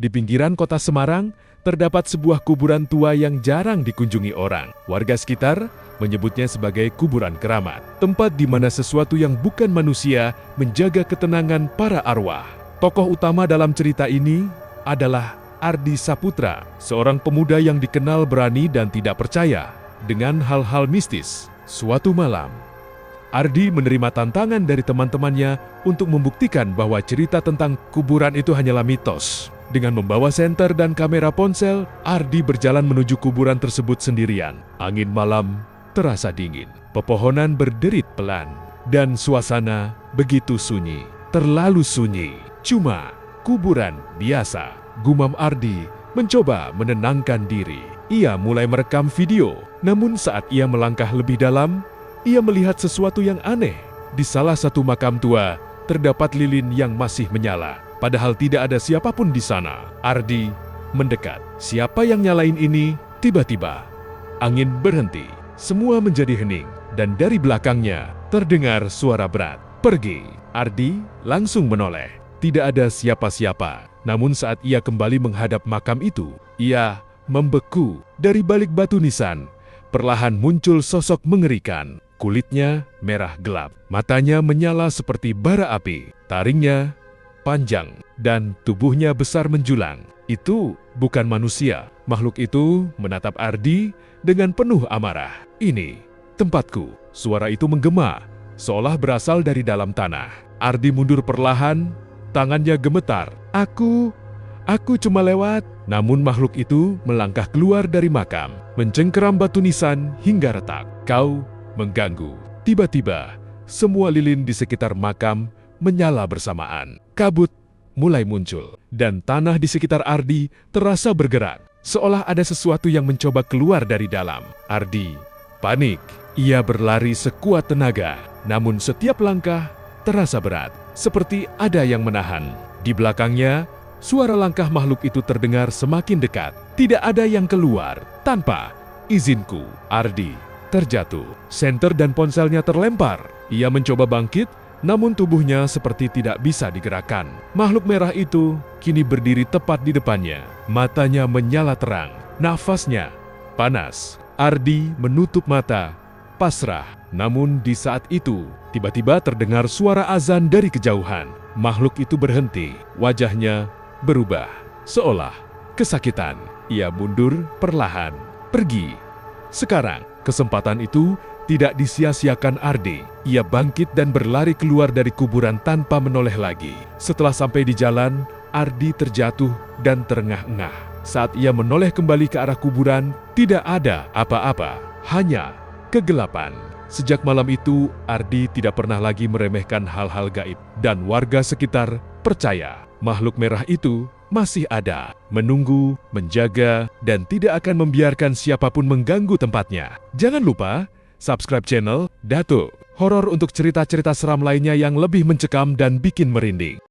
Di pinggiran kota Semarang, terdapat sebuah kuburan tua yang jarang dikunjungi orang. Warga sekitar menyebutnya sebagai kuburan keramat, tempat di mana sesuatu yang bukan manusia menjaga ketenangan para arwah. Tokoh utama dalam cerita ini adalah Ardi Saputra, seorang pemuda yang dikenal berani dan tidak percaya dengan hal-hal mistis. Suatu malam, Ardi menerima tantangan dari teman-temannya untuk membuktikan bahwa cerita tentang kuburan itu hanyalah mitos. Dengan membawa senter dan kamera ponsel, Ardi berjalan menuju kuburan tersebut sendirian. Angin malam terasa dingin, pepohonan berderit pelan, dan suasana begitu sunyi. Terlalu sunyi, cuma kuburan biasa. Gumam Ardi mencoba menenangkan diri. Ia mulai merekam video, namun saat ia melangkah lebih dalam, ia melihat sesuatu yang aneh. Di salah satu makam tua, terdapat lilin yang masih menyala. Padahal tidak ada siapapun di sana. Ardi mendekat. Siapa yang nyalain ini? Tiba-tiba, angin berhenti. Semua menjadi hening. Dan dari belakangnya, terdengar suara berat. Pergi. Ardi langsung menoleh. Tidak ada siapa-siapa. Namun saat ia kembali menghadap makam itu, ia membeku. Dari balik batu nisan, perlahan muncul sosok mengerikan. Kulitnya merah gelap, matanya menyala seperti bara api, taringnya panjang, dan tubuhnya besar menjulang. Itu bukan manusia. Makhluk itu menatap Ardi dengan penuh amarah. "Ini tempatku." Suara itu menggema, seolah berasal dari dalam tanah. Ardi mundur perlahan, tangannya gemetar. Aku cuma lewat." Namun makhluk itu melangkah keluar dari makam, mencengkeram batu nisan hingga retak. "Kau mengganggu." Tiba-tiba, semua lilin di sekitar makam menyala bersamaan. Kabut mulai muncul, dan tanah di sekitar Ardi terasa bergerak, seolah ada sesuatu yang mencoba keluar dari dalam. Ardi panik. Ia berlari sekuat tenaga, namun setiap langkah terasa berat, seperti ada yang menahan. Di belakangnya, suara langkah makhluk itu terdengar semakin dekat. Tidak ada yang keluar tanpa izinku. Ardi terjatuh. Senter dan ponselnya terlempar. Ia mencoba bangkit, namun tubuhnya seperti tidak bisa digerakkan. Makhluk merah itu kini berdiri tepat di depannya. Matanya menyala terang, nafasnya panas. Ardi menutup mata, pasrah. Namun di saat itu, tiba-tiba terdengar suara azan dari kejauhan. Makhluk itu berhenti, wajahnya berubah, seolah kesakitan. Ia mundur perlahan, pergi. Sekarang, kesempatan itu tidak disia-siakan Ardi. Ia bangkit dan berlari keluar dari kuburan tanpa menoleh lagi. Setelah sampai di jalan, Ardi terjatuh dan terengah-engah. Saat ia menoleh kembali ke arah kuburan, tidak ada apa-apa, hanya kegelapan. Sejak malam itu, Ardi tidak pernah lagi meremehkan hal-hal gaib. Dan warga sekitar percaya makhluk merah itu masih ada, menunggu, menjaga, dan tidak akan membiarkan siapapun mengganggu tempatnya. Jangan lupa subscribe channel Datuk Horor untuk cerita-cerita seram lainnya yang lebih mencekam dan bikin merinding.